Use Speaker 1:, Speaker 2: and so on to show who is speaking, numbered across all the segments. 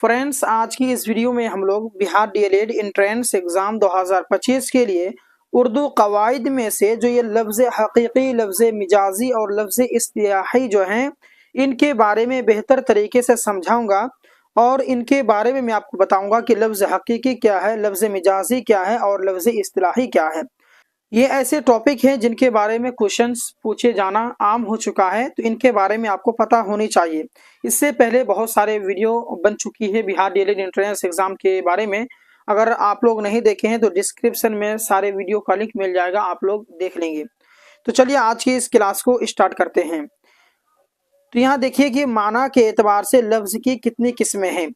Speaker 1: Friends, आज की इस वीडियो में हम लोग बिहार डीएलएड एंट्रेंस एग्ज़ाम 2025 के लिए उर्दू कवायद में से जो ये लफ्ज़ हकीकी, लफ्ज़ मिजाजी और लफ्ज़ इस्तिलाही जो हैं, इनके बारे में बेहतर तरीके से समझाऊंगा और इनके बारे में मैं आपको बताऊंगा कि लफ्ज़ हकीकी क्या है, लफ्ज़ मिजाजी क्या है और लफ्ज़ इस्तिलाही क्या है। ये ऐसे टॉपिक हैं जिनके बारे में क्वेश्चंस पूछे जाना आम हो चुका है, तो इनके बारे में आपको पता होनी चाहिए। इससे पहले बहुत सारे वीडियो बन चुकी है बिहार डीएलएड एंट्रेंस एग्जाम के बारे में। अगर आप लोग नहीं देखे हैं तो डिस्क्रिप्शन में सारे वीडियो का लिंक मिल जाएगा, आप लोग देख लेंगे। तो चलिए आज की इस क्लास को स्टार्ट करते हैं। तो यहाँ देखिए कि माना के एतबार से लफ्ज की कितनी किस्में हैं।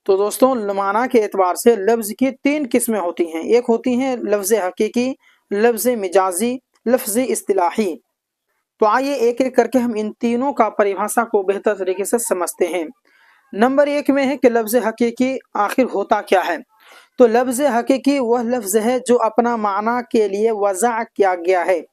Speaker 1: तो दोस्तों, माना के एतबार से लफ्ज की 3 किस्में होती हैं। एक होती हैं लफ्ज हकीकी, लफ्ज मिजाजी, लफ्ज इस्तिलाही। तो आइए एक एक करके हम इन तीनों का परिभाषा को बेहतर तरीके से समझते हैं। नंबर 1 में है कि लफ्ज हकीकी आखिर होता क्या है। तो लफ्ज हकीकी वह लफ्ज है जो अपना माना के लिए वज़ा किया गया है,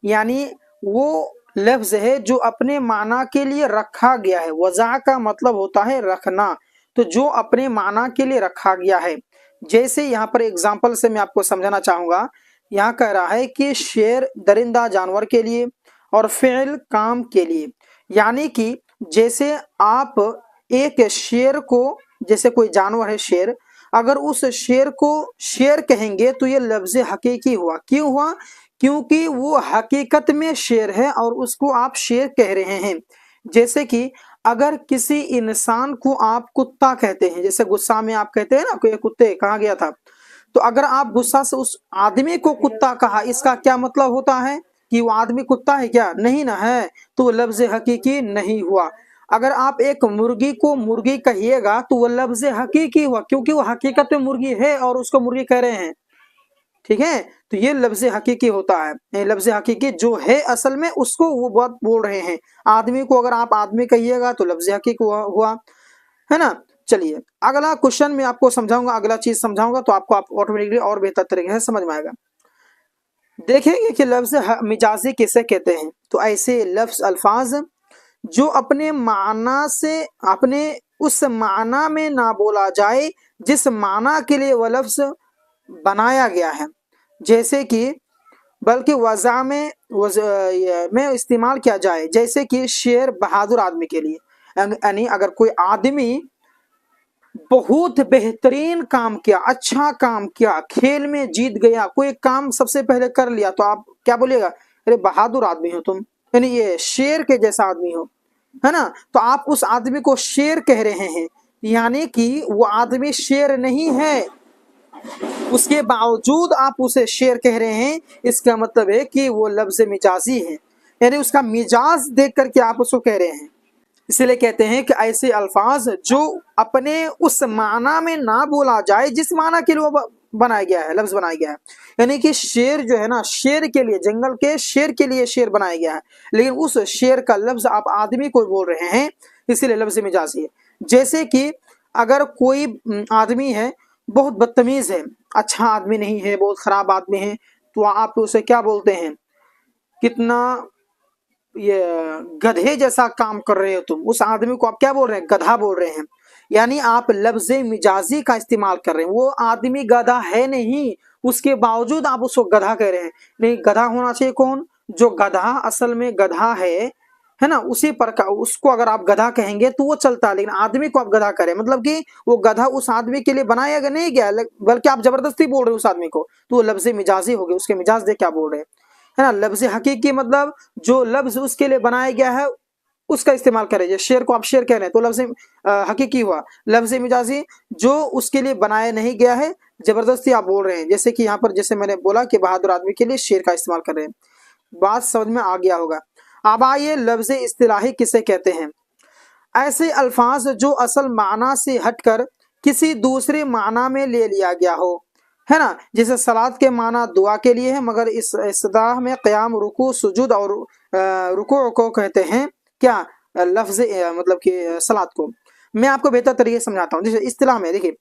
Speaker 1: यानी वो लफ्ज है जो अपने माना के लिए रखा गया है। वज़ा का मतलब होता है रखना, तो जो अपने माना के लिए रखा गया है। जैसे यहाँ पर एग्जाम्पल से मैं आपको समझाना चाहूंगा। यहाँ कह रहा है कि शेर दरिंदा जानवर के लिए और फ़िल काम के लिए, यानी कि जैसे आप एक शेर को, जैसे कोई जानवर है शेर, अगर उस शेर को शेर कहेंगे तो ये लफ्ज हकीकी हुआ। क्यों हुआ? क्योंकि वो हकीकत में शेर है और उसको आप शेर कह रहे हैं। जैसे कि अगर किसी इंसान को आप कुत्ता कहते हैं, जैसे गुस्सा में आप कहते हैं ना कि कुत्ते कहा गया था, तो अगर आप गुस्सा से उस आदमी को कुत्ता कहा, इसका क्या मतलब होता है कि वो आदमी कुत्ता है क्या? नहीं ना है, तो वो लफ्ज हकीकी नहीं हुआ। अगर आप एक मुर्गी को मुर्गी कहिएगा तो वो लफ्ज हकीकी हुआ, क्योंकि वो हकीकत में मुर्गी है और उसको मुर्गी कह रहे हैं। ठीक है, तो ये लफ्ज हकीकी होता है। लफ्ज हकीकी जो है असल में उसको वो बात बोल रहे हैं। आदमी को अगर आप आदमी कहिएगा तो लफ्ज हकीकी हुआ, है ना। चलिए अगला क्वेश्चन में आपको समझाऊंगा, अगला चीज समझाऊंगा तो आपको ऑटोमेटिकली और बेहतर तरीके से समझ में आएगा। देखेंगे कि लफ्ज मिजाजी किसे कहते हैं। तो ऐसे लफ्ज अल्फाज जो अपने माना से, अपने उस माना में ना बोला जाए जिस माना के लिए वह लफ्ज बनाया गया है, जैसे कि बल्कि वज़ा में इस्तेमाल किया जाए। जैसे कि शेर बहादुर आदमी के लिए, यानी अगर कोई आदमी बहुत बेहतरीन काम किया, अच्छा काम किया, खेल में जीत गया, कोई काम सबसे पहले कर लिया, तो आप क्या बोलिएगा? अरे बहादुर आदमी हो तुम, यानी ये शेर के जैसा आदमी हो, है ना। तो आप उस आदमी को शेर कह रहे हैं, यानी कि वो आदमी शेर नहीं है, उसके बावजूद आप उसे शेर कह रहे हैं। इसका मतलब है कि वो लफ्ज मिजाजी है, यानी उसका मिजाज देख करके आप उसको कह रहे हैं। इसलिए कहते हैं कि ऐसे अल्फाज जो अपने उस माना में ना बोला जाए जिस माना के लिए वो बनाया गया है, लफ्ज बनाया गया है। यानी कि शेर जो है ना, शेर के लिए, जंगल के शेर के लिए शेर बनाया गया है, लेकिन उस शेर का लफ्ज आप आदमी को बोल रहे हैं, इसीलिए लफ्ज मिजाजी है। जैसे कि अगर कोई आदमी है बहुत बदतमीज है, अच्छा आदमी नहीं है, बहुत खराब आदमी है, तो आप उसे क्या बोलते हैं? कितना ये गधे जैसा काम कर रहे हो तुम। उस आदमी को आप क्या बोल रहे हैं? गधा बोल रहे हैं, यानी आप लफ्ज मिजाजी का इस्तेमाल कर रहे हैं। वो आदमी गधा है नहीं, उसके बावजूद आप उसको गधा कह रहे हैं। नहीं, गधा होना चाहिए कौन? जो गधा असल में गधा है ना, उसी प्रकार उसको अगर आप गधा कहेंगे तो वो चलता है, लेकिन आदमी को आप गधा करें मतलब कि वो गधा उस आदमी के लिए बनाया नहीं गया, बल्कि आप जबरदस्ती बोल रहे हो उस आदमी को, तो वो लफ्ज मिजाजी हो गए, उसके मिजाज देख क्या बोल रहे हैं, है ना। लफ्ज हकीकी मतलब जो लफ्ज उसके लिए बनाया गया है उसका इस्तेमाल करें। शेर को आप शेर कह रहे हैं तो लफ्ज हकीकी हुआ। लफ्ज मिजाजी जो उसके लिए बनाया नहीं गया है, जबरदस्ती आप बोल रहे हैं। जैसे कि यहाँ पर जैसे मैंने बोला कि बहादुर आदमी के लिए शेर का इस्तेमाल कर रहे हैं। बात समझ में आ गया होगा। अब आइए लफ्ज इस्तिलाही किसे कहते हैं। ऐसे अल्फाज जो असल माना से हटकर किसी दूसरे माना में ले लिया गया हो, है ना। जैसे सलात के माना दुआ के लिए है, मगर इस इस्तिलाह में क़याम, रुकू, सुजूद और रुकू को कहते हैं क्या? लफ्ज मतलब कि सलात को। मैं आपको बेहतर तरीके से समझाता हूँ। जैसे इस्तिलाह में देखिए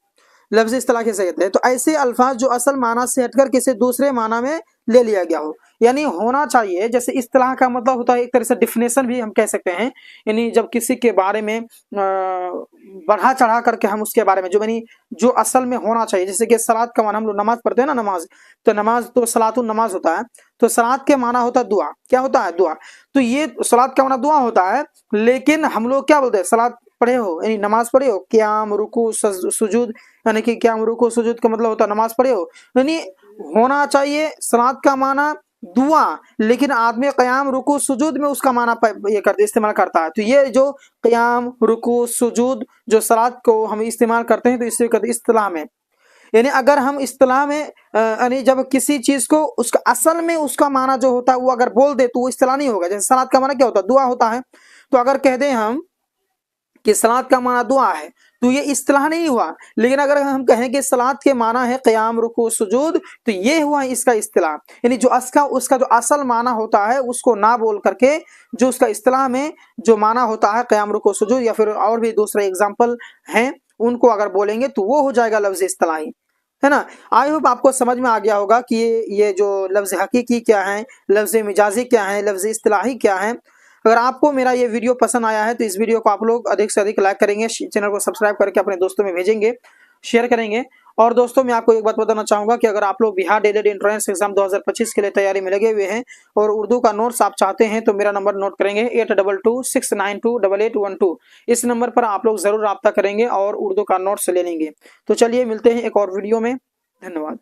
Speaker 1: लफ्ज इस्तिलाह कैसे कहते हैं। तो ऐसे अल्फाज जो असल माना से हटकर किसी दूसरे माना में ले लिया गया हो, यानी होना चाहिए। जैसे इस्तिलाह का मतलब होता है एक तरह से डिफिनेशन भी हम कह सकते हैं, यानी जब किसी के बारे में बढ़ा चढ़ा करके हम उसके बारे में जो असल में होना चाहिए। जैसे कि सलात का माना, हम लोग नमाज पढ़ते हैं ना, नमाज तो नमाज तो सलातुन नमाज होता है, तो सलात के माना होता है दुआ। क्या होता है? दुआ। तो ये सलात का माना दुआ होता है, लेकिन हम लोग क्या बोलते हैं? सलात पढ़े हो यानी नमाज पढ़े हो, क़याम रुकू सुजूद, यानी कि क़याम रुकू सुजूद का मतलब होता है नमाज पढ़े हो, यानी होना चाहिए सलात का माना दुआ, लेकिन आदमी क़याम रुकू सुजूद में उसका माना ये करते इस्तेमाल करता है। तो ये जो क़याम रुकू सुजूद जो सलात को हम इस्तेमाल करते हैं, तो इसे कहते हैं इस्तिलाह में। यानी अगर हम इस्तिलाह में यानी जब किसी चीज को उसका असल में उसका माना जो होता है वो अगर बोल दे तो वो इस्तिलाह नहीं होगा। जैसे सलात का माना क्या होता है? दुआ होता है। तो अगर कह दें हम कि सलात का माना दुआ है, तो ये इस्तिलाह नहीं हुआ। लेकिन अगर हम कहें कि सलात के माना है क़याम रुकू सुजूद, तो ये हुआ इसका इस्तिलाह। यानी जो उसका जो असल माना होता है उसको ना बोल करके जो उसका इस्तिलाह में जो माना होता है क़याम रुकू सुजूद, या फिर और भी दूसरे एग्जाम्पल हैं उनको अगर बोलेंगे तो वो हो जाएगा लफ्ज़ इस्तिलाही, है ना। आई होप आपको समझ में आ गया होगा कि ये जो लफ्ज़ हकीकी क्या है, लफ्ज़ मिजाजी क्या है, लफ्ज़ इस्तिलाही क्या है। अगर आपको मेरा ये वीडियो पसंद आया है तो इस वीडियो को आप लोग अधिक से अधिक लाइक करेंगे, चैनल को सब्सक्राइब करके अपने दोस्तों में भेजेंगे, शेयर करेंगे। और दोस्तों मैं आपको एक बात बताना चाहूँगा कि अगर आप लोग बिहार डीएलएड एंट्रेंस एग्जाम 2025 के लिए तैयारी में लगे हुए हैं और उर्दू का नोट्स आप चाहते हैं, तो मेरा नंबर नोट करेंगे 8226928812। इस नंबर पर आप लोग ज़रूर रब्ता करेंगे और उर्दू का नोट्स ले लेंगे। तो चलिए मिलते हैं एक और वीडियो में। धन्यवाद।